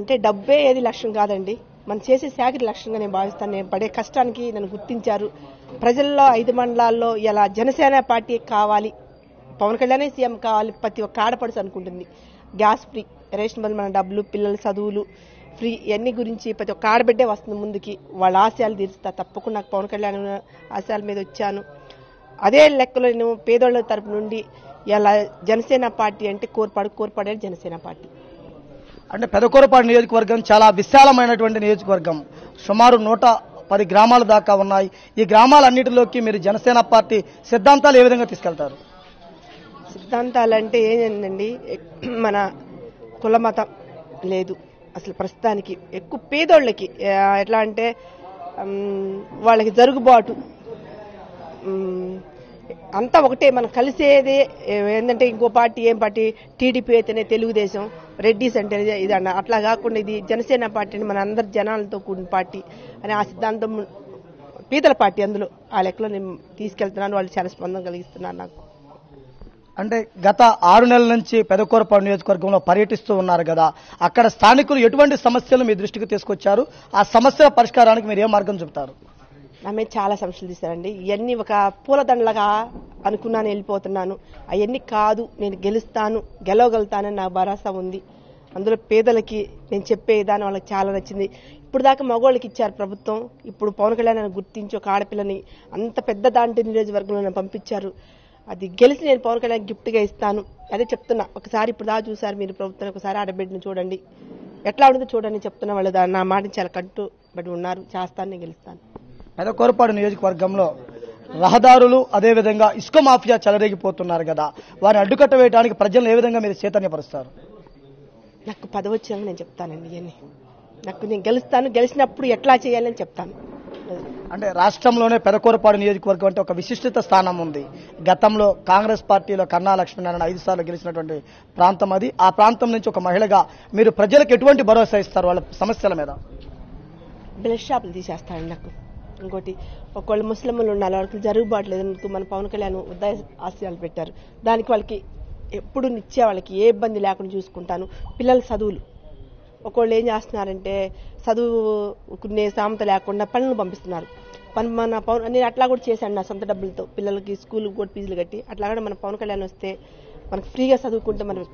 అంటే డబ్బే ఏది లక్ష్యం కాదండి, మనం చేసే సేకరి లక్ష్యంగా నేను భావిస్తాను. నేను పడే కష్టానికి నన్ను గుర్తించారు ప్రజల్లో. 5 మండలాల్లో ఇలా జనసేన పార్టీ కావాలి, పవన్ కళ్యాణ్ సీఎం కావాలి ప్రతి ఒక్క ఆడపడుచు అనుకుంటుంది. గ్యాస్ ఫ్రీ, రేషన్ బదులు మన డబ్బులు, పిల్లల చదువులు ఫ్రీ, ఇవన్నీ గురించి ప్రతి ఒక్క ఆడబిడ్డే వస్తుంది ముందుకి. వాళ్ళ ఆశయాలు తీరుస్తా. తప్పకుండా నాకు పవన్ కళ్యాణ్ ఆశయాల మీద వచ్చాను. అదే లెక్కలో నేను పేదోళ్ల తరపు నుండి ఇలా జనసేన పార్టీ అంటే కోర్పాడే జనసేన పార్టీ. అంటే పెదకూరపాడు నియోజకవర్గం చాలా విశాలమైనటువంటి నియోజకవర్గం. సుమారు 110 గ్రామాల దాకా ఉన్నాయి. ఈ గ్రామాలన్నిటిలోకి మీరు జనసేన పార్టీ సిద్ధాంతాలు ఏ విధంగా తీసుకెళ్తారు? సిద్ధాంతాలు అంటే ఏంటండి, మన కుల మతం లేదు అసలు ప్రస్తుతానికి. ఎక్కువ పేదోళ్ళకి ఎట్లా అంటే వాళ్ళకి జరుగుబాటు అంతా ఒకటే. మనం కలిసేది ఏంటంటే ఇంకో పార్టీ ఏం పార్టీ, టీడీపీ అయితేనే తెలుగుదేశం, రెడ్డిస్ అంటే ఇది అన్న, అట్లా కాకుండా ఇది జనసేన పార్టీ అని మన అందరి జనాలతో కూడిన పార్టీ అని ఆ సిద్ధాంతం పీతల పార్టీ. అందులో ఆ లెక్కలో నేను తీసుకెళ్తున్నాను. వాళ్ళు చాలా స్పందన కలిగిస్తున్నారు నాకు. అంటే గత 6 నెలల నుంచి పెదకూరపాడు నియోజకవర్గంలో పర్యటిస్తూ ఉన్నారు కదా, అక్కడ స్థానికులు ఎటువంటి సమస్యలు మీ దృష్టికి తీసుకొచ్చారు? ఆ సమస్యల పరిష్కారానికి మీరు ఏ మార్గం చెబుతారు? ఆమె చాలా సమస్యలు తీశారండి. ఇవన్నీ ఒక పూలదండలుగా అనుకున్నాను, వెళ్ళిపోతున్నాను. అవన్నీ కాదు, నేను గెలవగలుగుతానని నాకు భరోసా ఉంది. అందులో పేదలకి నేను చెప్పే విధానం వాళ్ళకి చాలా నచ్చింది. ఇప్పుడు దాకా మగవాళ్ళకి ఇచ్చారు ప్రభుత్వం, ఇప్పుడు పవన్ కళ్యాణ్ గుర్తించి ఒక ఆడపిల్లని అంత పెద్ద దాంట్లో నియోజకవర్గంలో పంపించారు. అది గెలిచి నేను పవన్ కళ్యాణ్ గిఫ్ట్గా ఇస్తాను. అదే చెప్తున్నా. ఒకసారి ఇప్పుడు దాకా చూసారు మీరు ప్రభుత్వం, ఒకసారి ఆడబిడ్డను చూడండి, ఎట్లా ఉంటుందో చూడండి చెప్తున్నా. వాళ్ళు నా మాట చాలా కట్టుబడి ఉన్నారు. చేస్తాను, నేను గెలుస్తాను. పెదకూరపాడు నియోజకవర్గంలో రహదారులు అదేవిధంగా ఇసుక మాఫియా చెలరేగిపోతున్నారు కదా, వారిని అడ్డుకట్ట వేయడానికి ప్రజలను ఏ విధంగా మీరు చైతన్యపరుస్తారు? నాకు పదవి వచ్చాక నేను చెప్తానండి. ఇవన్నీ నేను గెలుస్తాను, గెలిచినప్పుడు ఎట్లా చేయాలని చెప్తాను. అంటే రాష్ట్రంలోనే పెదకూరపాడు నియోజకవర్గం అంటే ఒక విశిష్టత స్థానం ఉంది. గతంలో కాంగ్రెస్ పార్టీలో కన్నా లక్ష్మీనారాయణ 5 సార్లు గెలిచినటువంటి ప్రాంతం అది. ఆ ప్రాంతం నుంచి ఒక మహిళగా మీరు ప్రజలకు ఎటువంటి భరోసా ఇస్తారు వాళ్ళ సమస్యల మీద? బ్లడ్ షాపులు తీసేస్తారండి నాకు. ఇంకోటి, ఒకళ్ళు ముస్లింలు ఉన్నారు, వాళ్ళకి జరుగుబాటు లేదనుకో మన పవన్ కళ్యాణ్ ఉద్దాయ ఆశయాలు పెట్టారు. దానికి వాళ్ళకి ఎప్పుడు నిత్య వాళ్ళకి ఏ ఇబ్బంది లేకుండా చూసుకుంటాను. పిల్లల చదువులు, ఒకళ్ళు ఏం చేస్తున్నారంటే చదువుకునే సామెత లేకుండా పనులు పంపిస్తున్నారు. మన పవన్ నేను అట్లా కూడా చేశాను నా సొంత డబ్బులతో, పిల్లలకి స్కూల్కి కూడా ఫీజులు కట్టి. అట్లా కూడా మన పవన్ కళ్యాణ్ వస్తే మనకు ఫ్రీగా చదువుకుంటే, మనం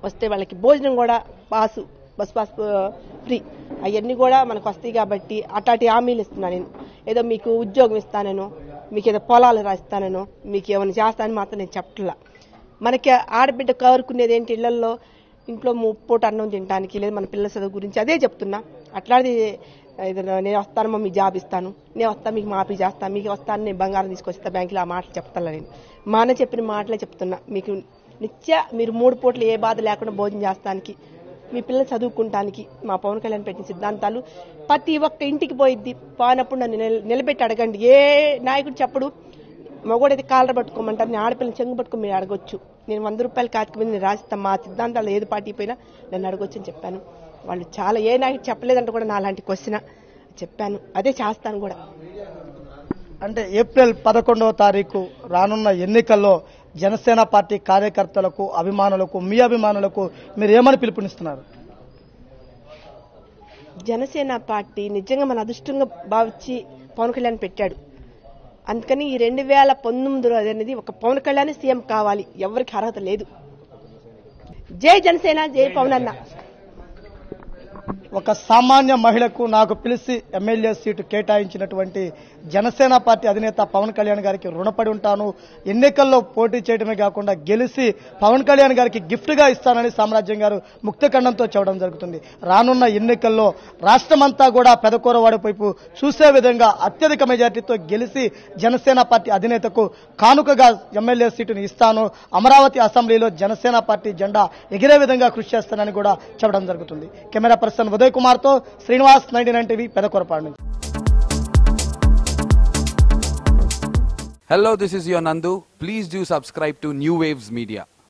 వస్తే వాళ్ళకి భోజనం కూడా బస్ పాస్ ఫ్రీ, అవన్నీ కూడా మనకు వస్తాయి. కాబట్టి అట్లాంటి హామీలు ఇస్తున్నాను నేను. ఏదో మీకు ఉద్యోగం ఇస్తానేనో, మీకు ఏదో పొలాలు రాస్తానేనో, మీకు ఏమైనా చేస్తానని మాత్రం నేను చెప్పట్లా. మనకి ఆడబిడ్డ కోరుకునేది ఏంటి, ఇళ్లలో ఇంట్లో పూట అన్నం తినడానికి, లేదా మన పిల్లల చదువు గురించి అదే చెప్తున్నా. అట్లాంటిది నేను వస్తాను, మీకు జాబ్ ఇస్తాను, నేను వస్తాను, మీకు మాఫీ చేస్తాను, మీకు వస్తాను, నేను బంగారం తీసుకొస్తా బ్యాంకులో, ఆ మాటలు చెప్తాను నేను. మా అన్న చెప్పిన మాటలే చెప్తున్నా. మీకు మీరు 3 పూటలు ఏ బాధ లేకుండా భోజనం చేస్తానికి, మీ పిల్లలు చదువుకుంటానికి మా పవన్ కళ్యాణ్ పెట్టిన సిద్ధాంతాలు ప్రతి ఒక్క ఇంటికి పోయిద్ది. పోయినప్పుడు నన్ను నిలబెట్టి అడగండి. ఏ నాయకుడు చెప్పడు మగోడైతే కాలర పట్టుకోమంటారు, నేను ఆడపిల్లని చెంగు పట్టుకుని మీరు అడగొచ్చు. నేను 100 రూపాయలు కాతికి మీద నేను రాసిస్తాను. మా సిద్ధాంతాలు ఏది పార్టీ పోయినా నన్ను అడగొచ్చు అని చెప్పాను. వాళ్ళు చాలా ఏ నాయకుడు చెప్పలేదంటే కూడా నా లాంటి క్వశ్చన్ చెప్పాను, అదే చేస్తాను కూడా. అంటే ఏప్రిల్ 11వ తారీఖు రానున్న ఎన్నికల్లో జనసేన పార్టీ కార్యకర్తలకు, అభిమానులకు, మీ అభిమానులకు మీరు ఏమని పిలుపునిస్తున్నారు? జనసేన పార్టీ నిజంగా మన అదృష్టంగా భావించి పవన్ కళ్యాణ్ పెట్టాడు. అందుకని ఈ 2019 అనేది ఒక పవన్ కళ్యాణ్ సీఎం కావాలి, ఎవరికి అర్హత లేదు. జై జనసేన, జై పవన్ అన్న. ఒక సామాన్య మహిళకు నాకు పిలిచి ఎమ్మెల్యే సీటు కేటాయించినటువంటి జనసేన పార్టీ అధినేత పవన్ కళ్యాణ్ గారికి రుణపడి ఉంటాను. ఎన్నికల్లో పోటీ చేయడమే కాకుండా గెలిచి పవన్ కళ్యాణ్ గారికి గిఫ్ట్గా ఇస్తానని సామ్రాజ్యం గారు ముక్తఖండంతో చెప్పడం జరుగుతుంది. రానున్న ఎన్నికల్లో రాష్ట్రమంతా కూడా పెదకూరవాడి వైపు చూసే విధంగా అత్యధిక మెజార్టీతో గెలిచి జనసేన పార్టీ అధినేతకు కానుకగా ఎమ్మెల్యే సీటును ఇస్తాను, అమరావతి అసెంబ్లీలో జనసేన పార్టీ జెండా ఎగిరే విధంగా కృషి చేస్తానని కూడా చెప్పడం జరుగుతుంది. కెమెరా పర్సన్ ఉదయ్ కుమార్ తో శ్రీనివాస్, 99 టీవీ, పెదకూరపాడు నుంచి. Hello, this is your Nandu. Please do subscribe to New Waves Media.